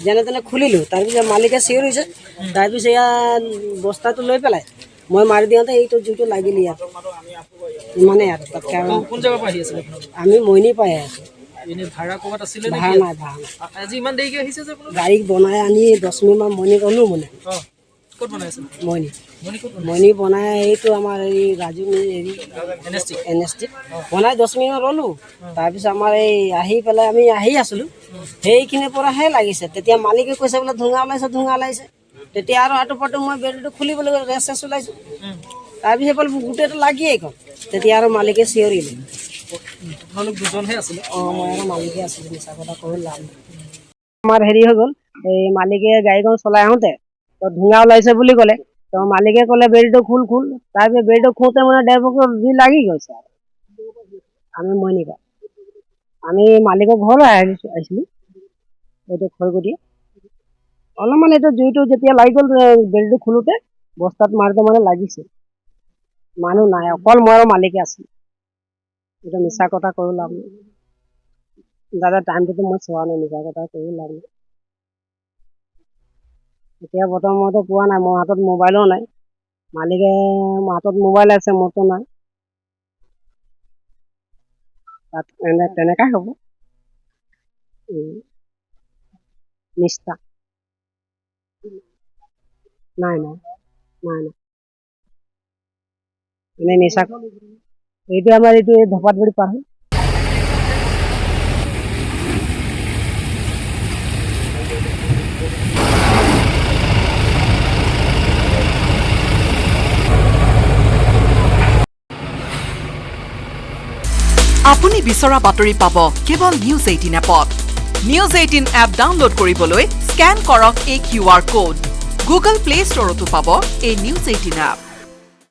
যেনে তেনে খুলিলোঁ। তাৰপিছত মালিকে চিঞৰিছে, তাৰপিছত ইয়াত বস্তাটো লৈ পেলাই মই মাৰি দিওঁতে এইটো জুইটো লাগিল ইয়াত, ইমানে আৰু তাতকৈ আৰু কোন জেগাৰ পৰা আহি আছিলে আপোনালোক? আমি মইনি পাই আছোঁ। এনে ভাড়া ক'ৰবাত আছিলে নে? ভাড়া নাই। আজি ইমান দেৰিকৈ আহিছে যে আপোনালোক? গাড়ী বনাই আনি 10 মিনিটমান মইনি গ'লোঁ মানে। অঁ, ক'ত বনাই আছে? মইনি ক'ত মইনি বনাই এইটো আমাৰ এই ৰাজু হেৰি NST বনাই 10 মিনিটমান ৰ'লোঁ। তাৰপিছত আমাৰ এই আহি পেলাই আমি আহি আছিলোঁ, সেইখিনিৰ পৰাহে লাগিছে। তেতিয়া মালিকে কৈছে বোলে ধোঁঙা ওলাইছে। তেতিয়া আৰু আঁটো মই বেলটো খুলিবলৈ ৰেষ্ট ওলাইছোঁ। তাৰপিছত বোলে গোটেইটো লাগিয়ে গ'ল। তেতিয়া আৰু মালিকে চিঞৰিলে। আপোনালোক দুজনহে আছিলে? অঁ, মই আৰু মালিকে আছিলোঁ, মিছা কথা কৈ লাভ নাই। আমাৰ হেৰি হৈ গ'ল, এই মালিকে গাড়ীখন চলাই আহোঁতে তো ধোঁঙা ওলাইছে বুলি ক'লে। তো মালিকে ক'লে বেলটো খোল। তাৰপিছত বেলটো খোঁতে মানে 1.5 বছৰ জুই লাগি গৈছে। আমি মইনি পাই, আমি মালিকৰ ঘৰলৈ আহিছিলোঁ। এইটো খৰগুটি অলপমান এইটো জুইটো যেতিয়া লাগি গ'ল, বেলটো খোলোতে বস্তাত মাৰোঁতে মানে লাগিছে। মানুহ নাই, অকল মই আৰু মালিকে আছিলোঁ। এইটো মিছা কথা কৈ লাভ নাই। দাদা টাইমটোতো মই চোৱা নাই, মিছা কথা কৈ লাভ নাই। এতিয়া বৰ্তমান মইতো পোৱা নাই, মোৰ হাতত মোবাইলো নাই। মালিকে হাতত মোবাইল আছে, মোৰতো নাই। তাত তেনেকাই হ'ব নিষ্ঠা। নাই এনেই মিছা। এইটো আমাৰ এইটো ধপাতবাৰী পাৰ হয়। আপুনি বিচৰা বাতৰি পাব কেৱল নিউজ 18 এপত। নিউজ 18 এপ ডাউনলোড কৰিবলৈ স্কেন কৰক এই QR কোড। গুগল প্লে ষ্টৰতো পাব এই নিউজ 18 এপ।